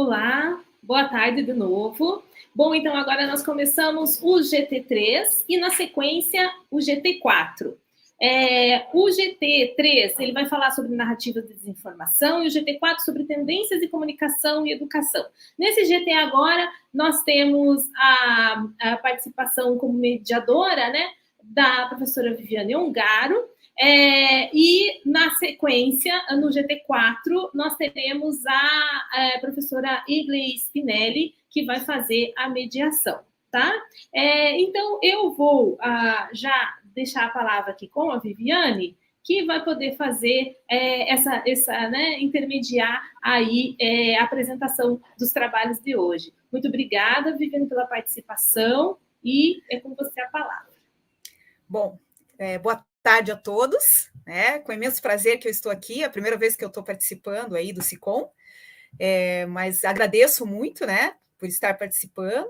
Olá, boa tarde de novo. Bom, então agora nós começamos o GT3 e na sequência o GT4. O GT3 ele vai falar sobre narrativa de desinformação e o GT4 sobre tendências de comunicação e educação. Nesse GT agora nós temos a participação como mediadora, né, da professora Viviane Ongaro. E na sequência, no GT4, nós teremos a professora Igley Spinelli, que vai fazer a mediação, tá? Então, eu vou já deixar a palavra aqui com a Viviane, que vai poder fazer né, intermediar aí a apresentação dos trabalhos de hoje. Muito obrigada, Viviane, pela participação e é com você a palavra. Bom, boa tarde a todos, né? Com imenso prazer que eu estou aqui, é a primeira vez que eu estou participando aí do SICOM, mas agradeço muito, né, por estar participando,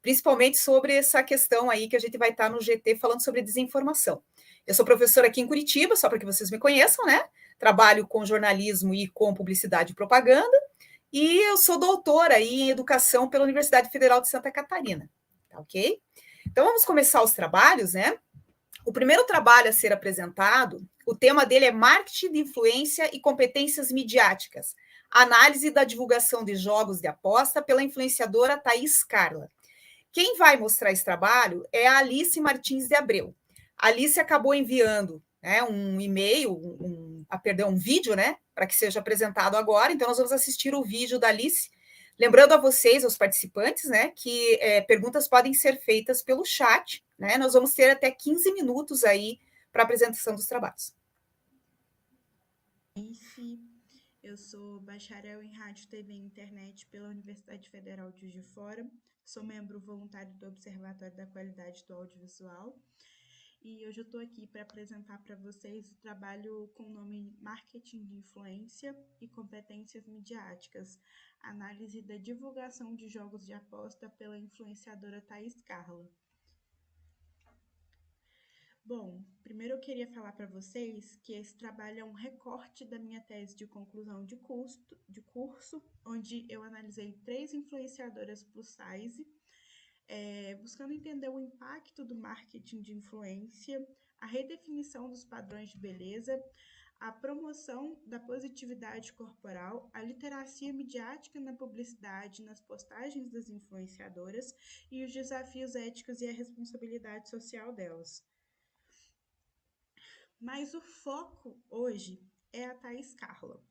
principalmente sobre essa questão aí que a gente vai estar no GT falando sobre desinformação. Eu sou professora aqui em Curitiba, só para que vocês me conheçam, né? Trabalho com jornalismo e com publicidade e propaganda, e eu sou doutora aí em educação pela Universidade Federal de Santa Catarina, tá ok? Então vamos começar os trabalhos, né? O primeiro trabalho a ser apresentado, o tema dele é Marketing de Influência e Competências Midiáticas, análise da divulgação de jogos de aposta pela influenciadora Thaís Carla. Quem vai mostrar esse trabalho é a Alice Martins de Abreu. A Alice acabou enviando, né, um e-mail, um vídeo, né, para que seja apresentado agora, então nós vamos assistir o vídeo da Alice. Lembrando a vocês, aos participantes, né, que perguntas podem ser feitas pelo chat, né? Nós vamos ter até 15 minutos aí para a apresentação dos trabalhos. Eu sou bacharel em Rádio, TV e Internet pela Universidade Federal de Juiz de Fora, sou membro voluntário do Observatório da Qualidade do Audiovisual e hoje eu estou aqui para apresentar para vocês o trabalho com o nome Marketing de Influência e Competências Midiáticas, análise da divulgação de jogos de aposta pela influenciadora Thaís Carla. Bom, primeiro eu queria falar para vocês que esse trabalho é um recorte da minha tese de conclusão de curso, onde eu analisei 3 influenciadoras plus size, buscando entender o impacto do marketing de influência, a redefinição dos padrões de beleza, a promoção da positividade corporal, a literacia midiática na publicidade, nas postagens das influenciadoras e os desafios éticos e a responsabilidade social delas. Mas o foco hoje é a Thaís Carla.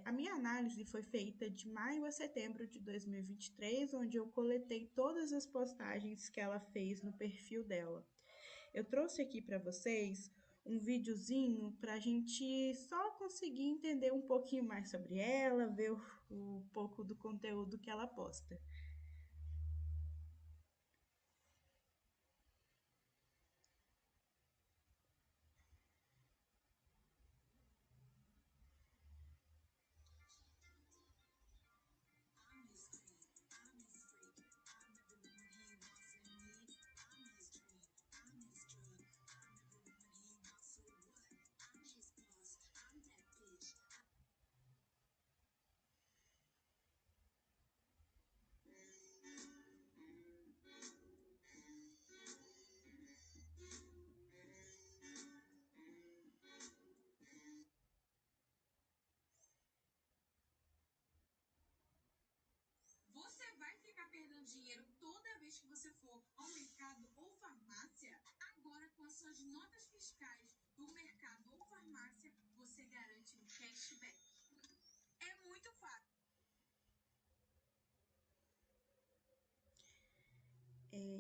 A minha análise foi feita de maio a setembro de 2023, onde eu coletei todas as postagens que ela fez no perfil dela. Eu trouxe aqui para vocês um videozinho para a gente só conseguir entender um pouquinho mais sobre ela, ver um pouco do conteúdo que ela posta. Você vai ficar perdendo dinheiro toda vez que você for ao mercado ou farmácia? Agora, com as suas notas fiscais do mercado ou farmácia, você garante um cashback. É muito fácil.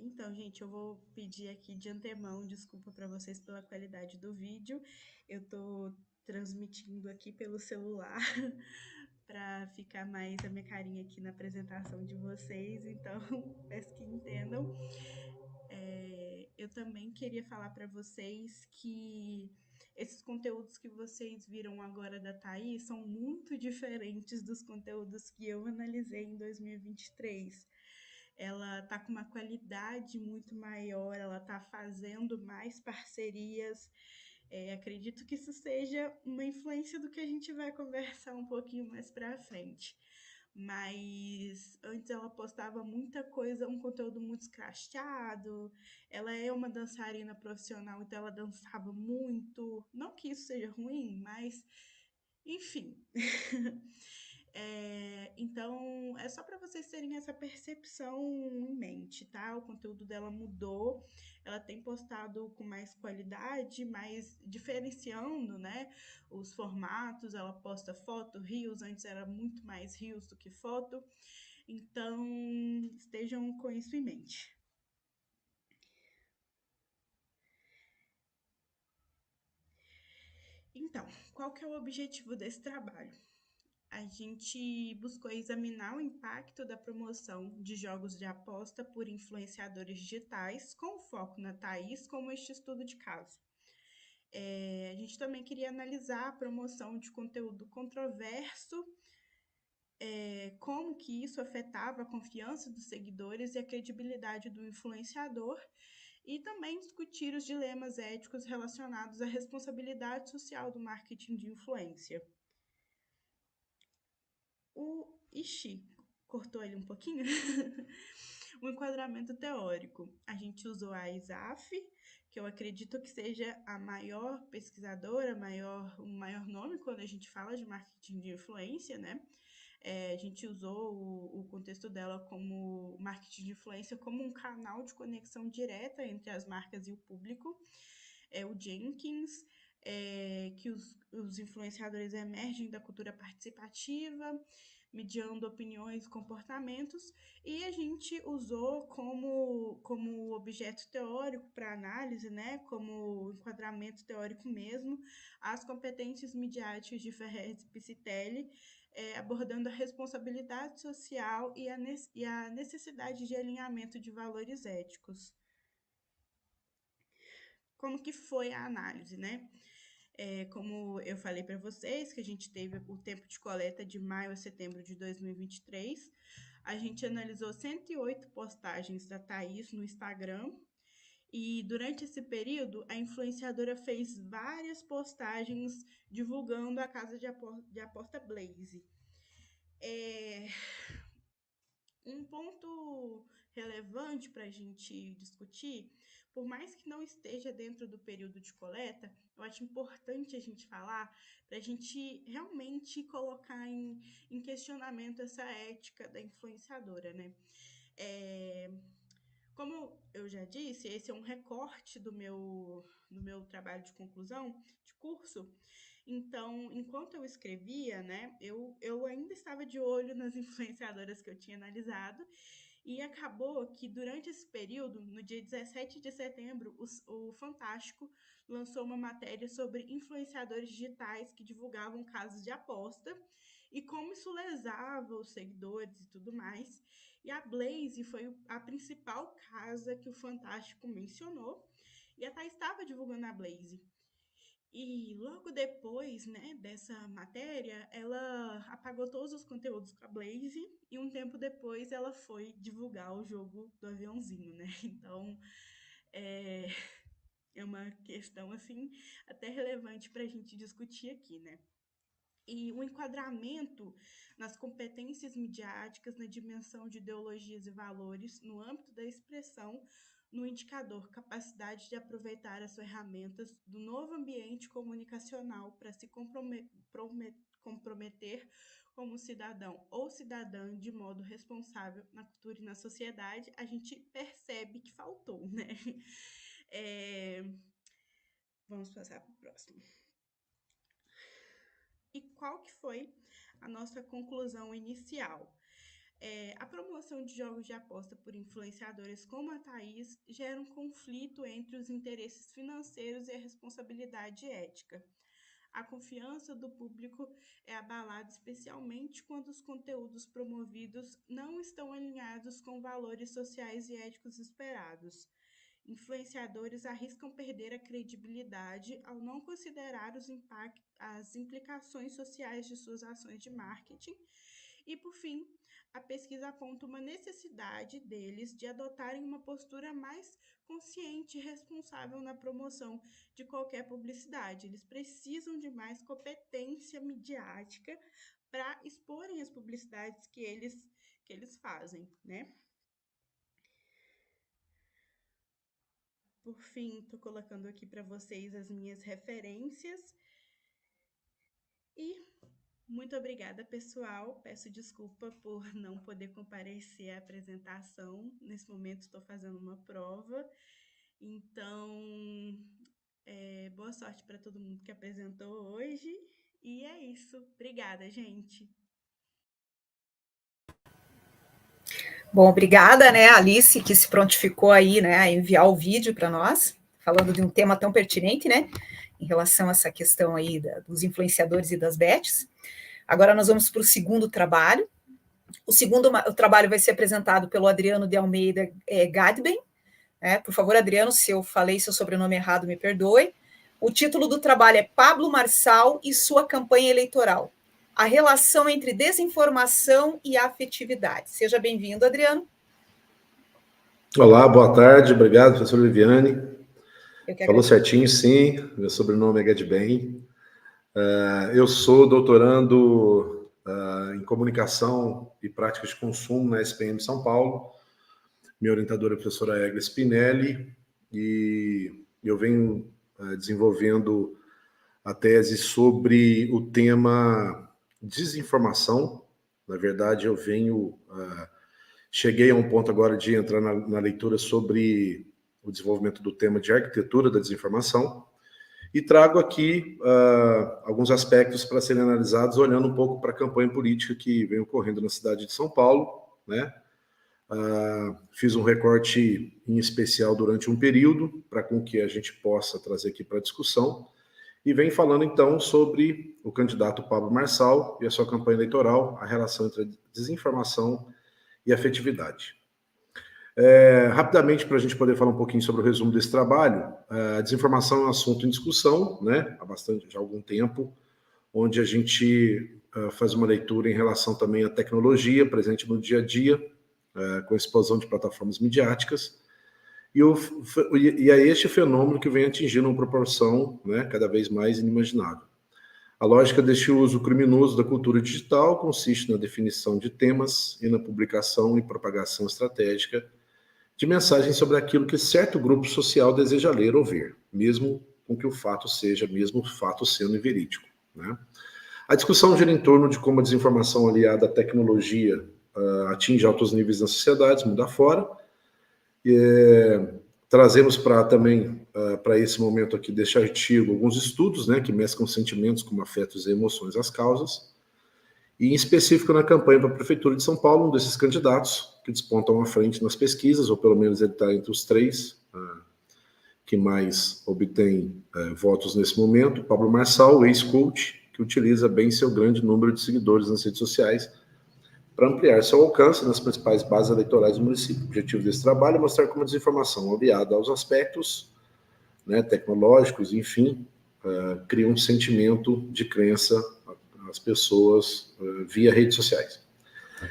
Então, gente, eu vou pedir aqui de antemão desculpa para vocês pela qualidade do vídeo. Eu tô transmitindo aqui pelo celular para ficar mais a minha carinha aqui na apresentação de vocês, então peço que entendam. Eu também queria falar para vocês que esses conteúdos que vocês viram agora da Thaís são muito diferentes dos conteúdos que eu analisei em 2023. Ela está com uma qualidade muito maior, ela está fazendo mais parcerias. Acredito que isso seja uma influência do que a gente vai conversar um pouquinho mais para frente. mas antes ela postava muita coisa, um conteúdo muito escrachado. Ela é uma dançarina profissional, então ela dançava muito. Não que isso seja ruim, mas enfim. Então, é só para vocês terem essa percepção em mente, tá? O conteúdo dela mudou, ela tem postado com mais qualidade, mas diferenciando, né? Os formatos, ela posta foto, reels, antes era muito mais reels do que foto. Então, estejam com isso em mente. Então, qual que é o objetivo desse trabalho? A gente buscou examinar o impacto da promoção de jogos de aposta por influenciadores digitais, com foco na Thaís, como este estudo de caso. A gente também queria analisar a promoção de conteúdo controverso, como que isso afetava a confiança dos seguidores e a credibilidade do influenciador, e também discutir os dilemas éticos relacionados à responsabilidade social do marketing de influência. Ixi, cortou ele um pouquinho. O enquadramento teórico. A gente usou a ISAF, que eu acredito que seja a maior pesquisadora, o maior nome quando a gente fala de marketing de influência, né? A gente usou o contexto dela como marketing de influência como um canal de conexão direta entre as marcas e o público. O Jenkins, que os influenciadores emergem da cultura participativa, mediando opiniões e comportamentos, e a gente usou como objeto teórico para análise, né, como enquadramento teórico mesmo, as competências midiáticas de Ferrez e Piscitelli, abordando a responsabilidade social e a necessidade de alinhamento de valores éticos. Como que foi a análise, né? Como eu falei para vocês, que a gente teve o tempo de coleta de maio a setembro de 2023, a gente analisou 108 postagens da Thaís no Instagram, e durante esse período, a influenciadora fez várias postagens divulgando a casa de aposta Blaze. Um ponto relevante para a gente discutir, por mais que não esteja dentro do período de coleta, eu acho importante a gente falar para a gente realmente colocar em questionamento essa ética da influenciadora, né? Como eu já disse, esse é um recorte do meu trabalho de conclusão de curso. Então, enquanto eu escrevia, né, eu ainda estava de olho nas influenciadoras que eu tinha analisado, e acabou que durante esse período, no dia 17 de setembro, o Fantástico lançou uma matéria sobre influenciadores digitais que divulgavam casos de aposta e como isso lesava os seguidores e tudo mais. E a Blaze foi a principal casa que o Fantástico mencionou, e a Thaís estava divulgando a Blaze. E logo depois, né, dessa matéria, ela apagou todos os conteúdos com a Blaze, e um tempo depois ela foi divulgar o jogo do aviãozinho, né? Então, é uma questão, assim, até relevante para a gente discutir aqui, né? E o enquadramento nas competências midiáticas, na dimensão de ideologias e valores, no âmbito da expressão, no indicador capacidade de aproveitar as ferramentas do novo ambiente comunicacional para se comprometer como cidadão ou cidadã de modo responsável na cultura e na sociedade, a gente percebe que faltou, né? Vamos passar para o próximo. E qual que foi a nossa conclusão inicial? A promoção de jogos de aposta por influenciadores como a Thaís gera um conflito entre os interesses financeiros e a responsabilidade ética. A confiança do público é abalada especialmente quando os conteúdos promovidos não estão alinhados com valores sociais e éticos esperados. Influenciadores arriscam perder a credibilidade ao não considerar as implicações sociais de suas ações de marketing. E, por fim, a pesquisa aponta uma necessidade deles de adotarem uma postura mais consciente e responsável na promoção de qualquer publicidade. Eles precisam de mais competência midiática para exporem as publicidades que eles fazem, né? Por fim, estou colocando aqui para vocês as minhas referências. E muito obrigada, pessoal. Peço desculpa por não poder comparecer à apresentação. Nesse momento, estou fazendo uma prova. Então, boa sorte para todo mundo que apresentou hoje. E é isso. Obrigada, gente. Bom, obrigada, né, Alice, que se prontificou aí, né, a enviar o vídeo para nós, falando de um tema tão pertinente, né, em relação a essa questão aí dos influenciadores e das bets. Agora nós vamos para o segundo trabalho. O trabalho vai ser apresentado pelo Adriano de Almeida Gadben. Né? Por favor, Adriano, se eu falei seu sobrenome errado, me perdoe. O título do trabalho é Pablo Marçal e sua campanha eleitoral. A relação entre desinformação e afetividade. Seja bem-vindo, Adriano. Olá, boa tarde. Obrigado, professor Viviane. Falou certinho, sim. Meu sobrenome é Gadben. Eu sou doutorando em comunicação e práticas de consumo na SPM São Paulo. Minha orientadora é a professora Egla Spinelli e eu venho desenvolvendo a tese sobre o tema desinformação. Na verdade, eu cheguei a um ponto agora de entrar na leitura sobre o desenvolvimento do tema de arquitetura da desinformação e trago aqui alguns aspectos para serem analisados, olhando um pouco para a campanha política que vem ocorrendo na cidade de São Paulo, né? Fiz um recorte em especial durante um período para com que a gente possa trazer aqui para discussão e vem falando então sobre o candidato Pablo Marçal e a sua campanha eleitoral, a relação entre a desinformação e afetividade. Rapidamente, para a gente poder falar um pouquinho sobre o resumo desse trabalho, a desinformação é um assunto em discussão, né, há algum tempo, onde a gente faz uma leitura em relação também à tecnologia presente no dia a dia, com a explosão de plataformas midiáticas, e é este fenômeno que vem atingindo uma proporção, né, cada vez mais inimaginável. A lógica deste uso criminoso da cultura digital consiste na definição de temas e na publicação e propagação estratégica de mensagens sobre aquilo que certo grupo social deseja ler ou ver, mesmo com que o fato sendo inverídico, né? A discussão gira em torno de como a desinformação aliada à tecnologia atinge altos níveis na sociedade, mundo afora. Trazemos para esse momento aqui deste artigo alguns estudos, né, que mesclam sentimentos como afetos e emoções às causas, e em específico na campanha para a Prefeitura de São Paulo, um desses candidatos que despontam à frente nas pesquisas, ou pelo menos ele está entre os 3 que mais obtém votos nesse momento, Pablo Marçal, ex-coach, que utiliza bem seu grande número de seguidores nas redes sociais para ampliar seu alcance nas principais bases eleitorais do município. O objetivo desse trabalho é mostrar como a desinformação, aliada aos aspectos, né, tecnológicos, enfim, cria um sentimento de crença nas pessoas via redes sociais.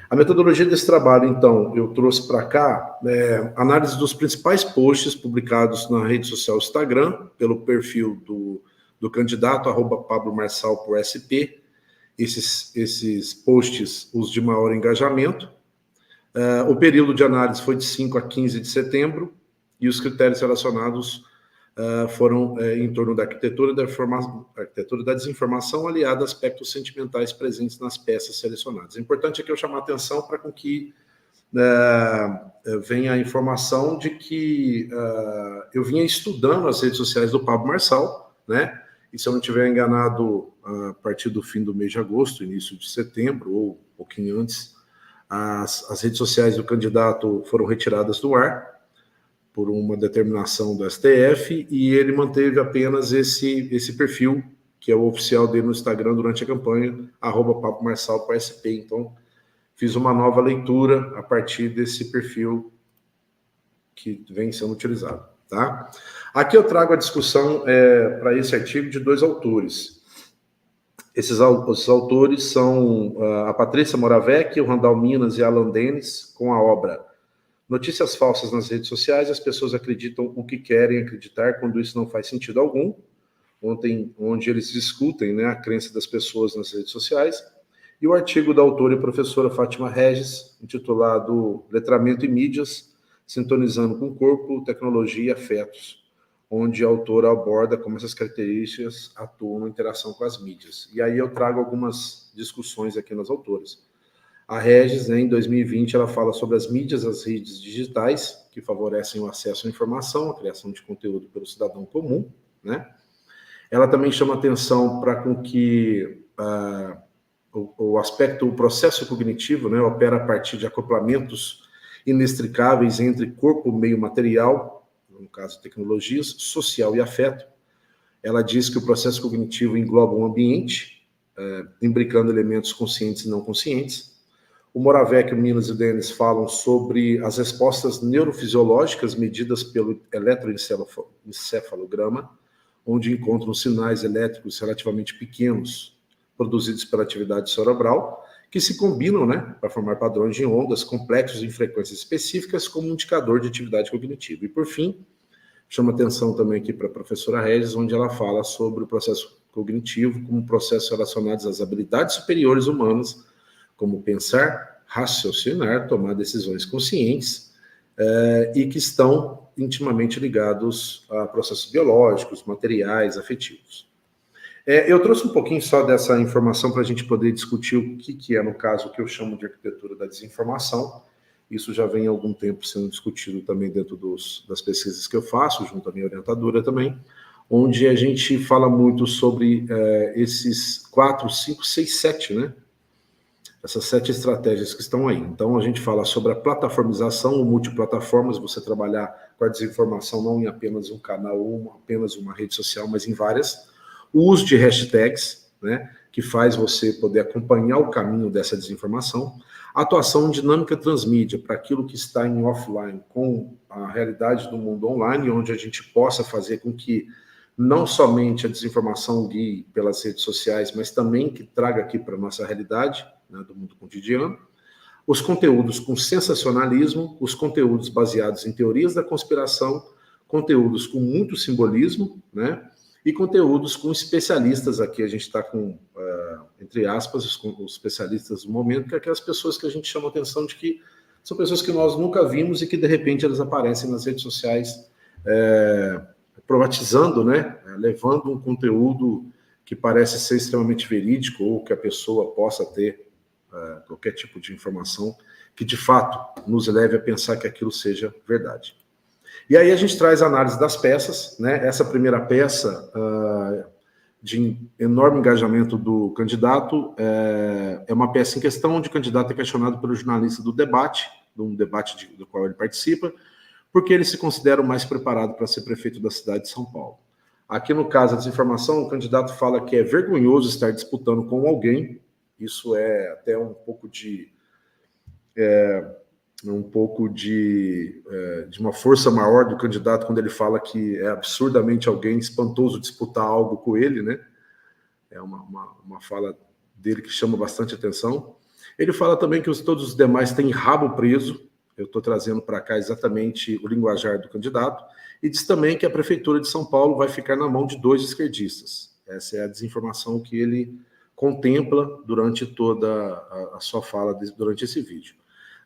A metodologia desse trabalho, então, eu trouxe para cá análise dos principais posts publicados na rede social Instagram, pelo perfil do candidato, @PabloMarçal_SP, esses posts, os de maior engajamento. O período de análise foi de 5 a 15 de setembro, e os critérios relacionados foram em torno da arquitetura da desinformação aliada a aspectos sentimentais presentes nas peças selecionadas. É importante aqui eu chamar a atenção para com que venha a informação de que eu vinha estudando as redes sociais do Pablo Marçal, né? E se eu não estiver enganado, a partir do fim do mês de agosto, início de setembro, ou um pouquinho antes, as redes sociais do candidato foram retiradas do ar por uma determinação do STF, e ele manteve apenas esse perfil, que é o oficial dele no Instagram durante a campanha, @PabloMarçal_SP. Então, fiz uma nova leitura a partir desse perfil que vem sendo utilizado, tá? Aqui eu trago a discussão para esse artigo de 2 autores. Esses autores são a Patrícia Moravec, o Randall Minas e Alan Dennis, com a obra Notícias Falsas nas Redes Sociais. As pessoas acreditam o que querem acreditar quando isso não faz sentido algum, onde eles discutem, né, a crença das pessoas nas redes sociais. e o artigo da autora e professora Fátima Regis, intitulado Letramento e Mídias, Sintonizando com o Corpo, Tecnologia e Afetos, onde a autora aborda como essas características atuam na interação com as mídias. E aí eu trago algumas discussões aqui nas autoras. A Regis, né, em 2020, ela fala sobre as mídias, as redes digitais, que favorecem o acesso à informação, a criação de conteúdo pelo cidadão comum, né? Ela também chama atenção para com que o aspecto, o processo cognitivo, né, opera a partir de acoplamentos inextricáveis entre corpo, meio material, no caso tecnologias, social e afeto. Ela diz que o processo cognitivo engloba um ambiente, imbricando elementos conscientes e não conscientes. O Moravec, o Minas e o Denis falam sobre as respostas neurofisiológicas medidas pelo eletroencefalograma, onde encontram sinais elétricos relativamente pequenos, produzidos pela atividade cerebral, que se combinam, né, para formar padrões de ondas complexos em frequências específicas como um indicador de atividade cognitiva. E, por fim, chama atenção também aqui para a professora Regis, onde ela fala sobre o processo cognitivo como processos relacionados às habilidades superiores humanas, como pensar, raciocinar, tomar decisões conscientes, e que estão intimamente ligados a processos biológicos, materiais, afetivos. Eu trouxe um pouquinho só dessa informação para a gente poder discutir o que é, no caso, o que eu chamo de arquitetura da desinformação. Isso já vem há algum tempo sendo discutido também dentro das pesquisas que eu faço, junto à minha orientadora também, onde a gente fala muito sobre esses 4, 5, 6, 7, né? Essas 7 estratégias que estão aí. Então, a gente fala sobre a plataformização, o multiplataformas, você trabalhar com a desinformação não em apenas um canal ou apenas uma rede social, mas em várias. O uso de hashtags, né, que faz você poder acompanhar o caminho dessa desinformação. A atuação dinâmica transmídia para aquilo que está em offline com a realidade do mundo online, onde a gente possa fazer com que não somente a desinformação guie pelas redes sociais, mas também que traga aqui para a nossa realidade, né, do mundo cotidiano. Os conteúdos com sensacionalismo, os conteúdos baseados em teorias da conspiração, conteúdos com muito simbolismo, né, e conteúdos com especialistas. Aqui a gente está com, entre aspas, os especialistas do momento, que é aquelas pessoas que a gente chama a atenção de que são pessoas que nós nunca vimos e que, de repente, elas aparecem nas redes sociais privatizando, né, levando um conteúdo que parece ser extremamente verídico ou que a pessoa possa ter qualquer tipo de informação que, de fato, nos leve a pensar que aquilo seja verdade. E aí a gente traz a análise das peças, né? Essa primeira peça de enorme engajamento do candidato é uma peça em questão onde o candidato é questionado pelo jornalista do debate, de um debate do qual ele participa, porque ele se considera o mais preparado para ser prefeito da cidade de São Paulo. Aqui, no caso da desinformação, o candidato fala que é vergonhoso estar disputando com alguém. Isso é até um pouco de uma força maior do candidato quando ele fala que é absurdamente alguém espantoso disputar algo com ele, né? É uma fala dele que chama bastante atenção. Ele fala também que todos os demais têm rabo preso. Eu estou trazendo para cá exatamente o linguajar do candidato. E diz também que a Prefeitura de São Paulo vai ficar na mão de 2 esquerdistas. Essa é a desinformação que ele contempla durante toda a sua fala, durante esse vídeo.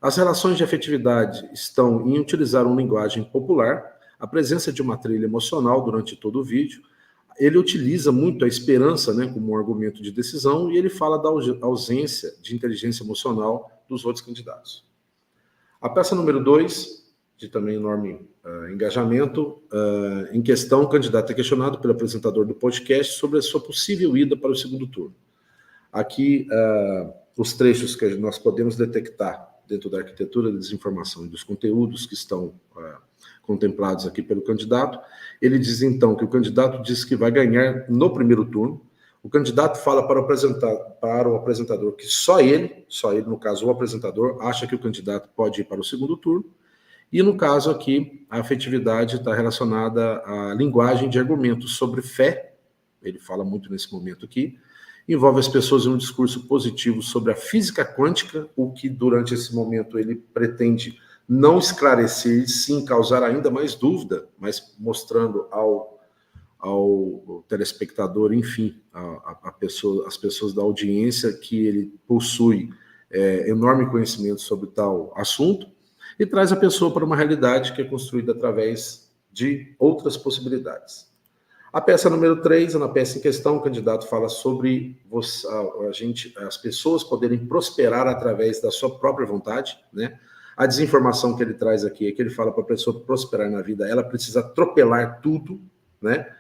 As relações de afetividade estão em utilizar uma linguagem popular, a presença de uma trilha emocional durante todo o vídeo. Ele utiliza muito a esperança, né, como um argumento de decisão, e ele fala da ausência de inteligência emocional dos outros candidatos. A peça número 2, de também enorme engajamento, em questão, o candidato é questionado pelo apresentador do podcast sobre a sua possível ida para o segundo turno. Aqui, os trechos que nós podemos detectar dentro da arquitetura da desinformação e dos conteúdos que estão contemplados aqui pelo candidato. Ele diz, então, que o candidato diz que vai ganhar no primeiro turno. O candidato fala para o apresentador que só ele, no caso, o apresentador, acha que o candidato pode ir para o segundo turno. E, no caso aqui, a afetividade está relacionada à linguagem de argumentos sobre fé. Ele fala muito nesse momento aqui. Envolve as pessoas em um discurso positivo sobre a física quântica, o que durante esse momento ele pretende não esclarecer e sim causar ainda mais dúvida, mas mostrando ao telespectador, enfim, as pessoas da audiência, que ele possui enorme conhecimento sobre tal assunto, e traz a pessoa para uma realidade que é construída através de outras possibilidades. A peça número 3, na peça em questão, o candidato fala sobre as pessoas poderem prosperar através da sua própria vontade, né? A desinformação que ele traz aqui é que ele fala para a pessoa prosperar na vida, ela precisa atropelar tudo, né?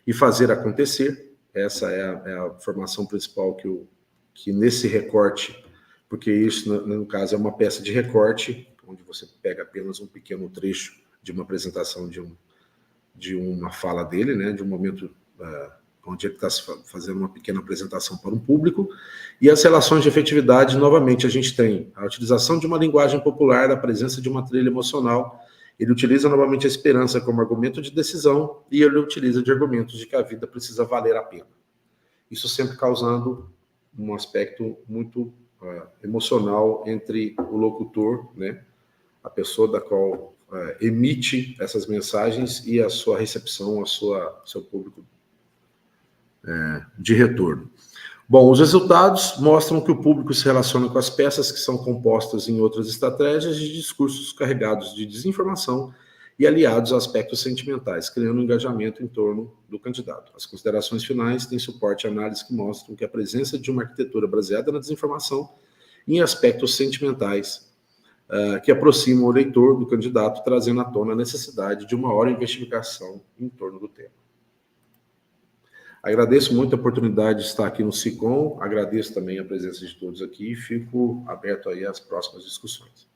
E fazer acontecer. Essa é a formação principal que nesse recorte, porque isso, no caso, é uma peça de recorte, onde você pega apenas um pequeno trecho de uma apresentação de uma fala dele, né, de um momento onde ele está fazendo uma pequena apresentação para um público. E as relações de efetividade, novamente, a gente tem a utilização de uma linguagem popular, a presença de uma trilha emocional. Ele utiliza novamente a esperança como argumento de decisão, e ele utiliza de argumentos de que a vida precisa valer a pena. Isso sempre causando um aspecto muito emocional entre o locutor, né, a pessoa da qual emite essas mensagens, e a sua recepção, seu público de retorno. Bom, os resultados mostram que o público se relaciona com as peças, que são compostas em outras estratégias de discursos carregados de desinformação e aliados a aspectos sentimentais, criando um engajamento em torno do candidato. As considerações finais têm suporte a análises que mostram que a presença de uma arquitetura baseada na desinformação em aspectos sentimentais que aproximam o leitor do candidato, trazendo à tona a necessidade de uma maior investigação em torno do tema. Agradeço muito a oportunidade de estar aqui no SICOM, agradeço também a presença de todos aqui e fico aberto aí às próximas discussões.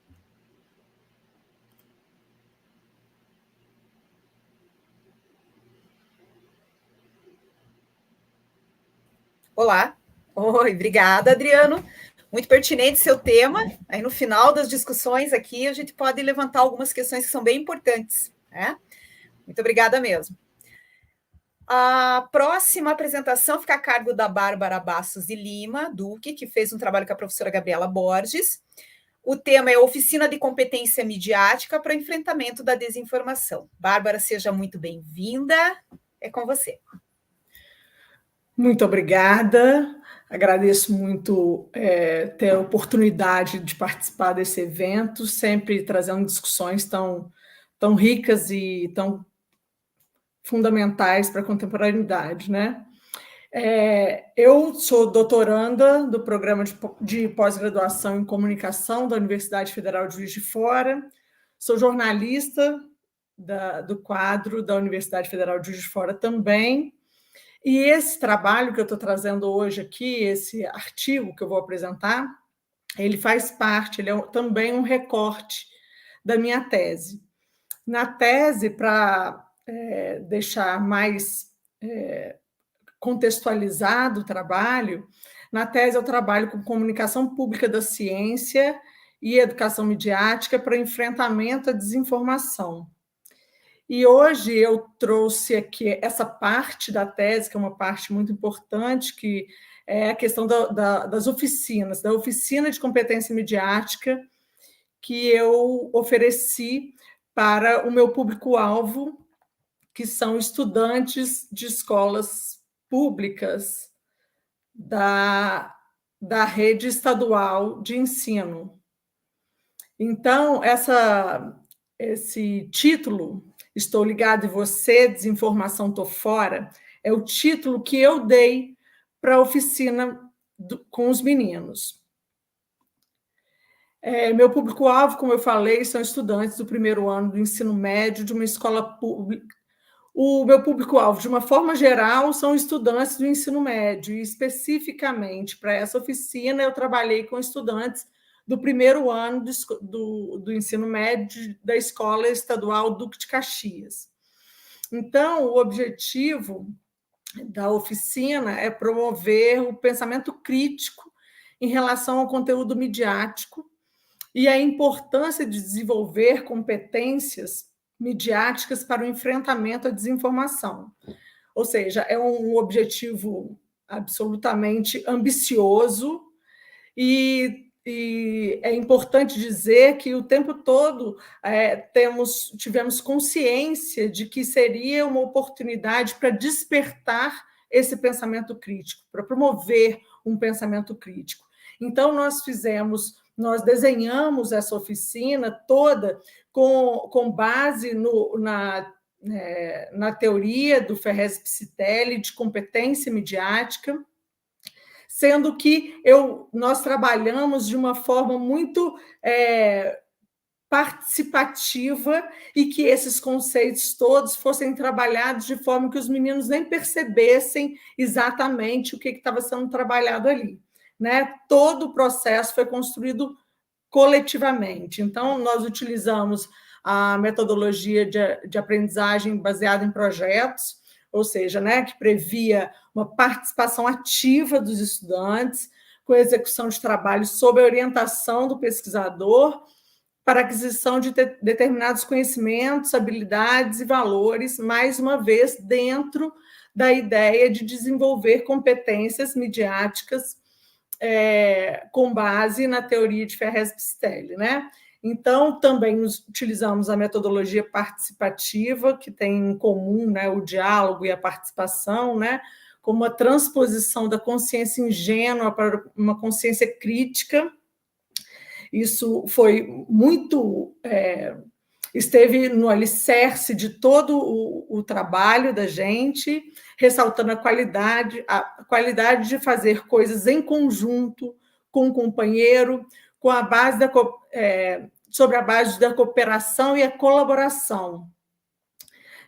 Olá. Oi, obrigada, Adriano. Muito pertinente seu tema. Aí no final das discussões aqui a gente pode levantar algumas questões que são bem importantes, né? Muito obrigada mesmo. A próxima apresentação fica a cargo da Bárbara Bastos de Lima Duque, que fez um trabalho com a professora Gabriela Borges. O tema é Oficina de Competência Midiática para o Enfrentamento da Desinformação. Bárbara, seja muito bem-vinda. É com você. Muito obrigada. Agradeço muito ter a oportunidade de participar desse evento, sempre trazendo discussões tão ricas e tão fundamentais para a contemporaneidade, né? Eu sou doutoranda do programa de pós-graduação em comunicação da Universidade Federal de Juiz de Fora, sou jornalista do quadro da Universidade Federal de Juiz de Fora também, e esse trabalho que eu estou trazendo hoje aqui, esse artigo que eu vou apresentar, ele faz parte, ele é também um recorte da minha tese. Na tese, para deixar mais contextualizado o trabalho, na tese eu trabalho com comunicação pública da ciência e educação midiática para enfrentamento à desinformação. E hoje eu trouxe aqui essa parte da tese, que é uma parte muito importante, que é a questão das oficinas, da oficina de competência midiática que eu ofereci para o meu público-alvo, que são estudantes de escolas públicas da rede estadual de ensino. Então, esse título, Estou Ligado em Você, Desinformação Tô Fora, é o título que eu dei para a oficina com os meninos. Meu público-alvo, como eu falei, são estudantes do primeiro ano do ensino médio de uma escola pública. O meu público-alvo, de uma forma geral, são estudantes do ensino médio, e especificamente para essa oficina eu trabalhei com estudantes do primeiro ano do ensino médio da Escola Estadual Duque de Caxias. Então, o objetivo da oficina é promover o pensamento crítico em relação ao conteúdo midiático e a importância de desenvolver competências midiáticas para o enfrentamento à desinformação. Ou seja, é um objetivo absolutamente ambicioso e E é importante dizer que o tempo todo tivemos consciência de que seria uma oportunidade para despertar esse pensamento crítico, para promover um pensamento crítico. Então, nós desenhamos essa oficina toda com base na teoria do Ferrez Psitelli de competência midiática, sendo que nós trabalhamos de uma forma muito participativa e que esses conceitos todos fossem trabalhados de forma que os meninos nem percebessem exatamente o que estava sendo trabalhado ali, né? Todo o processo foi construído coletivamente. Então, nós utilizamos a metodologia de aprendizagem baseada em projetos, ou seja, né, que previa uma participação ativa dos estudantes, com execução de trabalhos sob a orientação do pesquisador, para aquisição de determinados conhecimentos, habilidades e valores, mais uma vez, dentro da ideia de desenvolver competências midiáticas com base na teoria de Ferrez Psitelli, né? Então, também utilizamos a metodologia participativa, que tem em comum, né, o diálogo e a participação, né, como uma transposição da consciência ingênua para uma consciência crítica. Isso foi muito... esteve no alicerce de todo o trabalho da gente, ressaltando a qualidade de fazer coisas em conjunto, com o companheiro, com a base sobre a base da cooperação e a colaboração.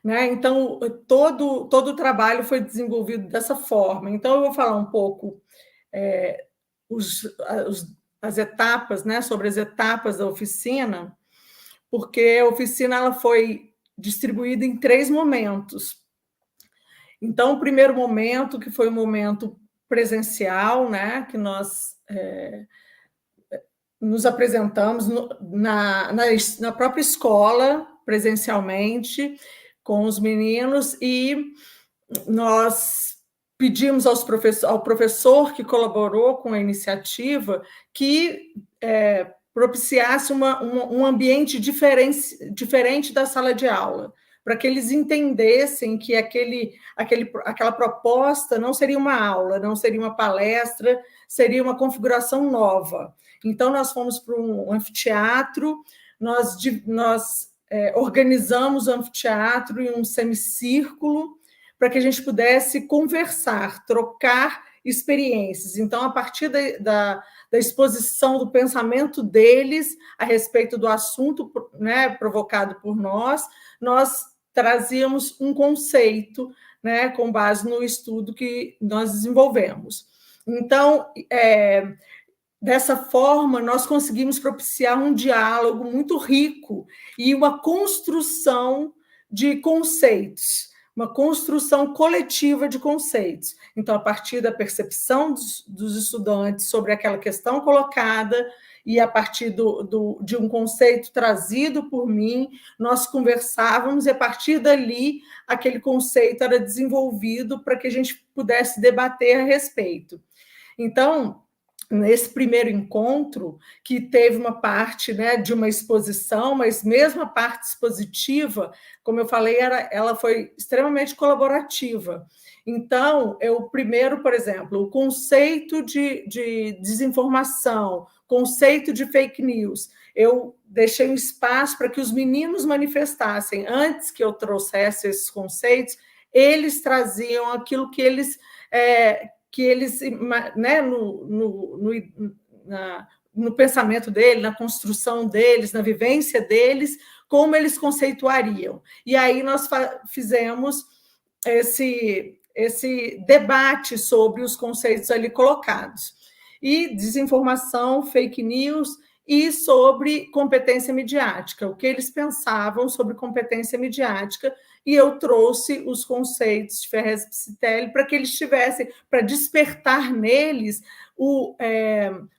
Né? Então, todo o trabalho foi desenvolvido dessa forma. Então, eu vou falar um pouco as etapas, né, sobre as etapas da oficina, porque a oficina ela foi distribuída em 3 momentos. Então, o primeiro momento, que foi o momento presencial, né, que nós nos apresentamos na própria escola, presencialmente, com os meninos, e nós pedimos ao professor que colaborou com a iniciativa que propiciasse um ambiente diferente da sala de aula, para que eles entendessem que aquela proposta não seria uma aula, não seria uma palestra, seria uma configuração nova. Então, nós fomos para um anfiteatro, nós organizamos o anfiteatro em um semicírculo, para que a gente pudesse conversar, trocar experiências. Então, a partir da exposição do pensamento deles a respeito do assunto, né, provocado por nós trazíamos um conceito, né, com base no estudo que nós desenvolvemos. Então, dessa forma, nós conseguimos propiciar um diálogo muito rico e uma construção de conceitos, uma construção coletiva de conceitos. Então, a partir da percepção dos estudantes sobre aquela questão colocada e a partir de um conceito trazido por mim, nós conversávamos e, a partir dali, aquele conceito era desenvolvido para que a gente pudesse debater a respeito. Então, nesse primeiro encontro, que teve uma parte, né, de uma exposição, mas mesmo a parte expositiva, como eu falei, ela foi extremamente colaborativa. Então, primeiro, por exemplo, o conceito de desinformação, conceito de fake news, eu deixei um espaço para que os meninos manifestassem. Antes que eu trouxesse esses conceitos, eles traziam aquilo que eles né, no pensamento deles, na construção deles, na vivência deles, como eles conceituariam. E aí nós fizemos esse debate sobre os conceitos ali colocados. E desinformação, fake news, e sobre competência midiática, o que eles pensavam sobre competência midiática, e eu trouxe os conceitos de Ferrez Psitelli para que eles tivessem, para despertar neles o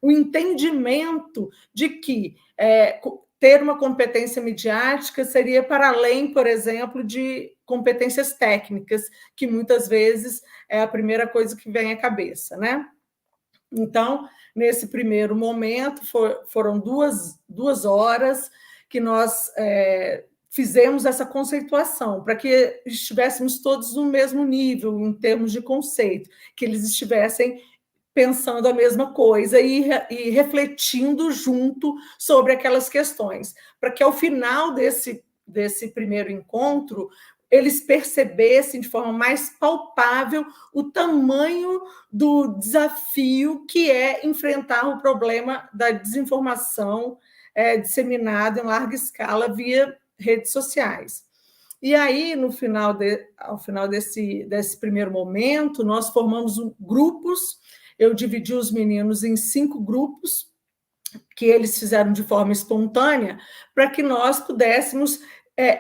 entendimento de que ter uma competência midiática seria para além, por exemplo, de competências técnicas, que muitas vezes é a primeira coisa que vem à cabeça, né? Então, nesse primeiro momento, foram duas horas que nós fizemos essa conceituação, para que estivéssemos todos no mesmo nível, em termos de conceito, que eles estivessem pensando a mesma coisa e refletindo junto sobre aquelas questões, para que ao final desse primeiro encontro eles percebessem de forma mais palpável o tamanho do desafio que é enfrentar o problema da desinformação disseminada em larga escala via redes sociais. E aí, ao final desse primeiro momento, nós formamos grupos. Eu dividi os meninos em 5 grupos, que eles fizeram de forma espontânea, para que nós pudéssemos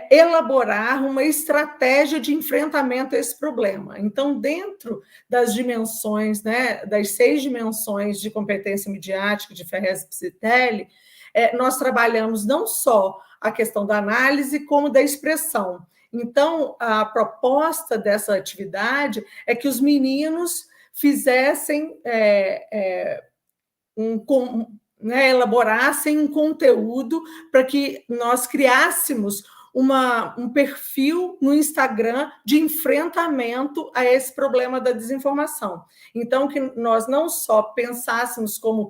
elaborar uma estratégia de enfrentamento a esse problema. Então, dentro das dimensões, né, das 6 dimensões de competência midiática de Ferrez e Psitelli, nós trabalhamos não só a questão da análise, como da expressão. Então, a proposta dessa atividade é que os meninos fizessem, elaborassem um conteúdo para que nós criássemos um perfil no Instagram de enfrentamento a esse problema da desinformação. Então, que nós não só pensássemos como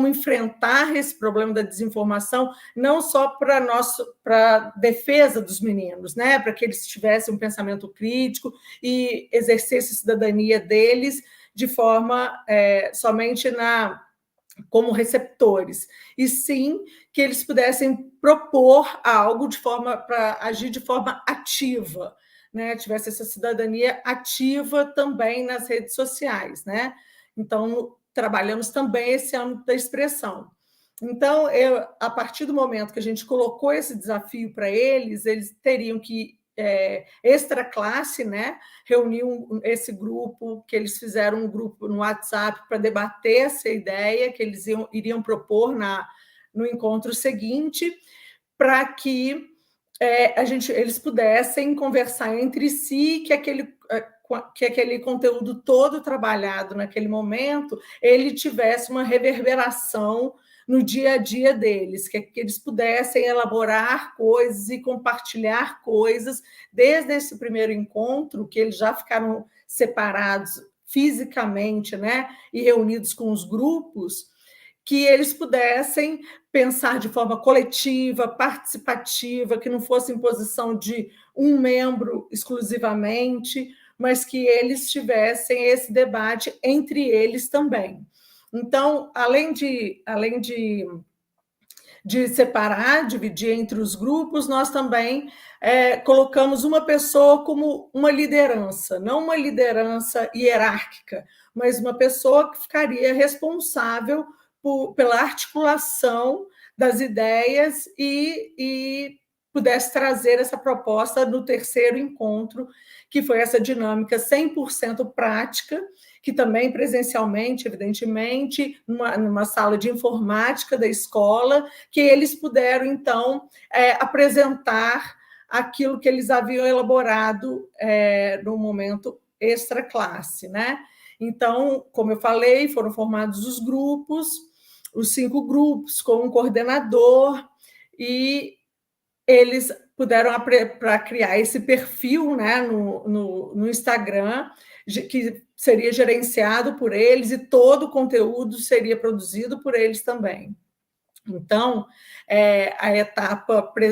enfrentar esse problema da desinformação, não só para defesa dos meninos, né? Para que eles tivessem um pensamento crítico e exercessem a cidadania deles de forma somente como receptores, e sim que eles pudessem propor algo para agir de forma ativa, né? Tivesse essa cidadania ativa também nas redes sociais, né? Então, trabalhamos também esse âmbito da expressão. Então, a partir do momento que a gente colocou esse desafio para eles teriam que, extra classe, né, reunir esse grupo, que eles fizeram um grupo no WhatsApp para debater essa ideia que eles iriam propor no encontro seguinte, para que eles pudessem conversar entre si, que aquele conteúdo todo trabalhado naquele momento, ele tivesse uma reverberação no dia a dia deles, que eles pudessem elaborar coisas e compartilhar coisas desde esse primeiro encontro, que eles já ficaram separados fisicamente, né, e reunidos com os grupos, que eles pudessem pensar de forma coletiva, participativa, que não fosse em posição de um membro exclusivamente, mas que eles tivessem esse debate entre eles também. Então, além de separar, dividir entre os grupos, nós também colocamos uma pessoa como uma liderança, não uma liderança hierárquica, mas uma pessoa que ficaria responsável pela articulação das ideias e pudesse trazer essa proposta no terceiro encontro, que foi essa dinâmica 100% prática, que também presencialmente, evidentemente, numa sala de informática da escola, que eles puderam, então, apresentar aquilo que eles haviam elaborado no momento extra-classe, né? Então, como eu falei, foram formados os 5 grupos, com um coordenador, e eles puderam para criar esse perfil, né, no Instagram, que seria gerenciado por eles e todo o conteúdo seria produzido por eles também. Então,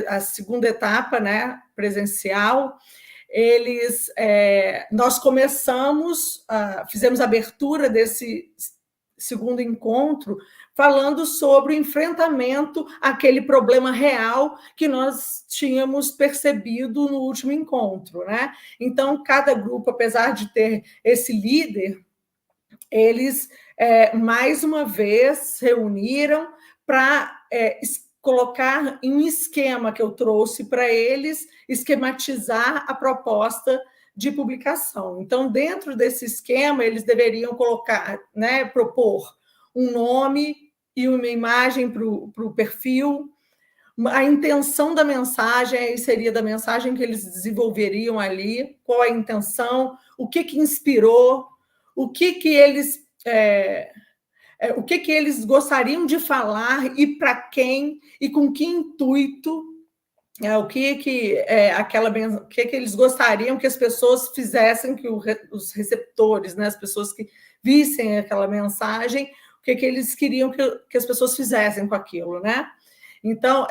a segunda etapa, né, presencial, nós fizemos a abertura desse segundo encontro falando sobre o enfrentamento àquele problema real que nós tínhamos percebido no último encontro, né? Então, cada grupo, apesar de ter esse líder, eles, mais uma vez, reuniram para colocar em um esquema que eu trouxe para eles, esquematizar a proposta de publicação. Então, dentro desse esquema, eles deveriam colocar, né, propor um nome e uma imagem para o perfil, a intenção da mensagem, aí seria da mensagem que eles desenvolveriam ali, qual a intenção, o que inspirou, o que eles o que eles gostariam de falar e para quem e com que intuito, o que eles gostariam que as pessoas fizessem, que os receptores, né, as pessoas que vissem aquela mensagem, o que eles queriam que as pessoas fizessem com aquilo, né? Então,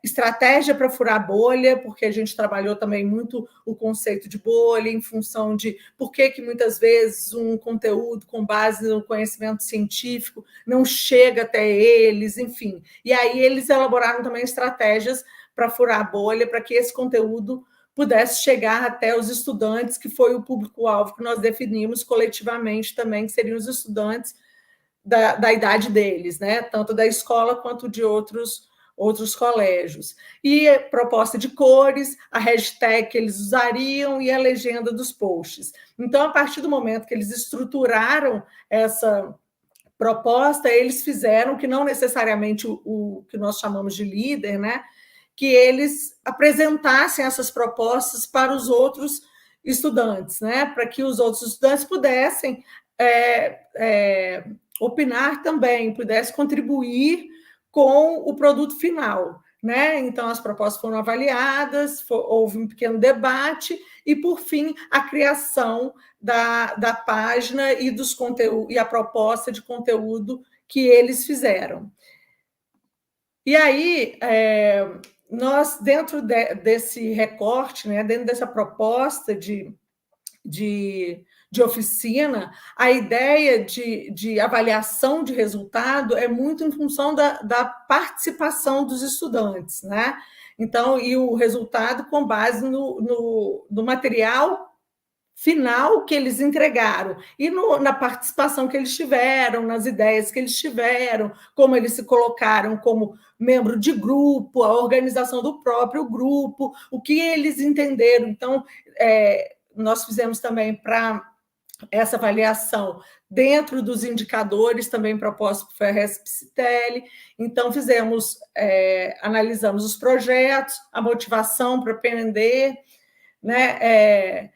estratégia para furar bolha, porque a gente trabalhou também muito o conceito de bolha em função de por que muitas vezes um conteúdo com base no conhecimento científico não chega até eles, enfim. E aí eles elaboraram também estratégias para furar a bolha, para que esse conteúdo pudesse chegar até os estudantes, que foi o público-alvo que nós definimos coletivamente também, que seriam os estudantes da idade deles, né? Tanto da escola quanto de outros colégios. E a proposta de cores, a hashtag que eles usariam e a legenda dos posts. Então, a partir do momento que eles estruturaram essa proposta, eles fizeram que não necessariamente o que nós chamamos de líder, né? Que eles apresentassem essas propostas para os outros estudantes, né? Para que os outros estudantes pudessem opinar também, pudessem contribuir com o produto final, né? Então, as propostas foram avaliadas, houve um pequeno debate e, por fim, a criação da página e dos conteúdos e a proposta de conteúdo que eles fizeram. E aí, nós, dentro desse recorte, né, dentro dessa proposta de oficina, a ideia de avaliação de resultado é muito em função da participação dos estudantes, né? Então, e o resultado com base no material final que eles entregaram e na participação que eles tiveram, nas ideias que eles tiveram, como eles se colocaram como membro de grupo, a organização do próprio grupo, o que eles entenderam. Então, nós fizemos também para essa avaliação dentro dos indicadores também propostos pelo FERRESP-CITEL. Então, analisamos os projetos, a motivação para aprender, né?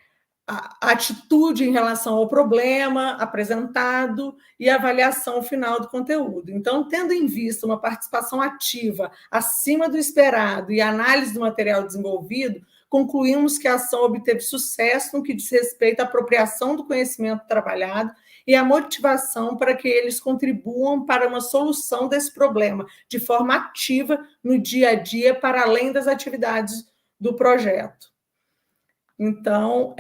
A atitude em relação ao problema apresentado e a avaliação final do conteúdo. Então, tendo em vista uma participação ativa acima do esperado e análise do material desenvolvido, concluímos que a ação obteve sucesso no que diz respeito à apropriação do conhecimento trabalhado e à motivação para que eles contribuam para uma solução desse problema de forma ativa no dia a dia, para além das atividades do projeto. Então,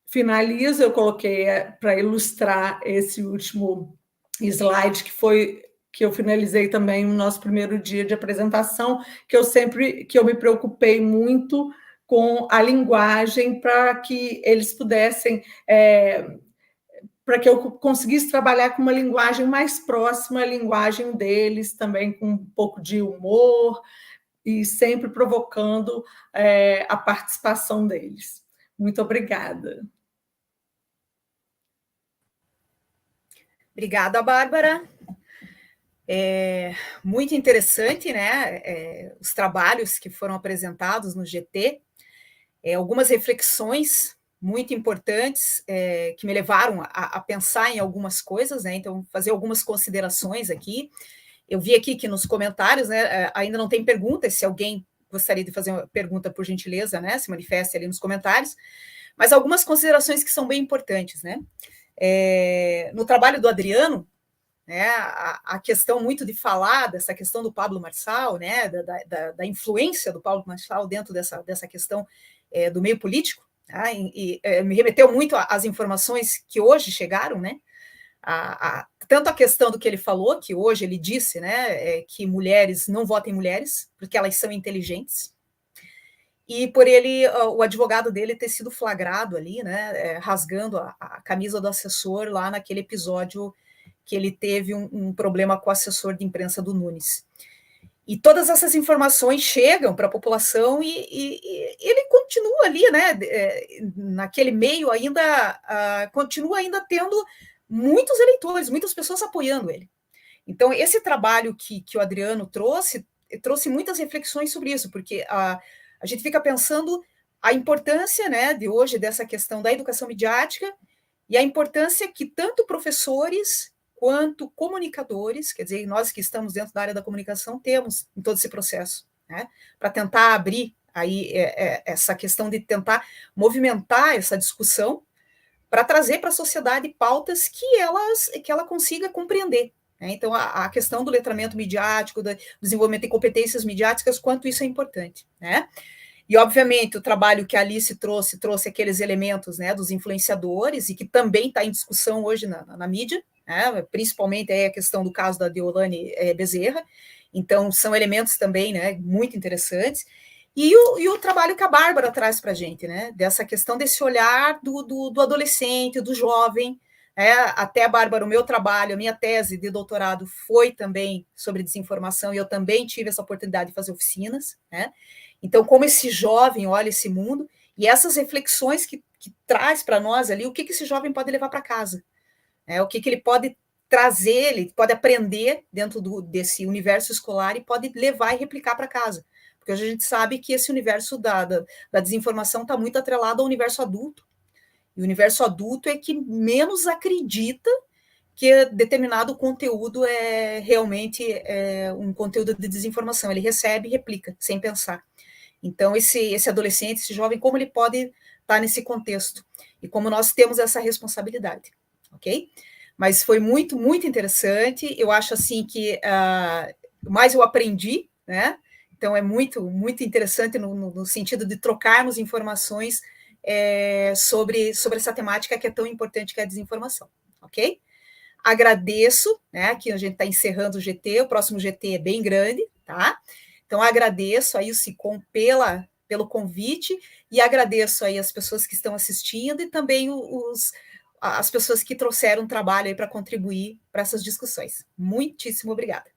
finalizo, eu coloquei para ilustrar esse último slide, que eu finalizei também no nosso primeiro dia de apresentação, que eu me preocupei muito com a linguagem para que eles pudessem, para que eu conseguisse trabalhar com uma linguagem mais próxima à linguagem deles, também com um pouco de humor, e sempre provocando a participação deles. Muito obrigada. Obrigada, Bárbara. Muito interessante, né? Os trabalhos que foram apresentados no GT, algumas reflexões muito importantes que me levaram a pensar em algumas coisas, né? Então, fazer algumas considerações aqui. Eu vi aqui que nos comentários, né, ainda não tem perguntas, se alguém gostaria de fazer uma pergunta, por gentileza, né, se manifeste ali nos comentários, mas algumas considerações que são bem importantes, né? No trabalho do Adriano, né, a questão muito de falar dessa questão do Pablo Marçal, né, da influência do Pablo Marçal dentro dessa questão do meio político, tá? E me remeteu muito às informações que hoje chegaram, né? Tanto a questão do que ele falou, que hoje ele disse, né, que mulheres não votem mulheres, porque elas são inteligentes, e por o advogado dele ter sido flagrado ali, né, rasgando a camisa do assessor lá naquele episódio que ele teve um problema com o assessor de imprensa do Nunes. E todas essas informações chegam para a população e ele continua ali, né, naquele meio ainda, continua ainda tendo muitos eleitores, muitas pessoas apoiando ele. Então, esse trabalho que o Adriano trouxe muitas reflexões sobre isso, porque a gente fica pensando a importância, né, de hoje dessa questão da educação midiática e a importância que tanto professores quanto comunicadores, quer dizer, nós que estamos dentro da área da comunicação, temos em todo esse processo, né, para tentar abrir aí essa questão de tentar movimentar essa discussão para trazer para a sociedade pautas que ela consiga compreender. Né? Então, a questão do letramento midiático, do desenvolvimento de competências midiáticas, quanto isso é importante. Né? E, obviamente, o trabalho que a Alice trouxe aqueles elementos, né, dos influenciadores, e que também está em discussão hoje na mídia, né, principalmente a questão do caso da Deolane Bezerra. Então, são elementos também, né, muito interessantes. E o trabalho que a Bárbara traz para a gente, né, dessa questão desse olhar do adolescente, do jovem. Até, Bárbara, o meu trabalho, a minha tese de doutorado foi também sobre desinformação, e eu também tive essa oportunidade de fazer oficinas, né? Então, como esse jovem olha esse mundo, e essas reflexões que traz para nós ali, o que esse jovem pode levar para casa, né? O que ele pode trazer, ele pode aprender dentro desse universo escolar e pode levar e replicar para casa. Porque hoje a gente sabe que esse universo da desinformação está muito atrelado ao universo adulto. E o universo adulto é que menos acredita que determinado conteúdo é realmente um conteúdo de desinformação. Ele recebe e replica, sem pensar. Então, esse adolescente, esse jovem, como ele pode estar nesse contexto? E como nós temos essa responsabilidade, ok? Mas foi muito, muito interessante. Eu acho, assim, que mais eu aprendi, né? Então, é muito, muito interessante no sentido de trocarmos informações sobre essa temática que é tão importante, que é a desinformação, ok? Agradeço, né, que a gente está encerrando o GT, o próximo GT é bem grande, tá? Então, agradeço aí o SICOM pelo convite, e agradeço aí as pessoas que estão assistindo e também as pessoas que trouxeram trabalho aí para contribuir para essas discussões. Muitíssimo obrigada.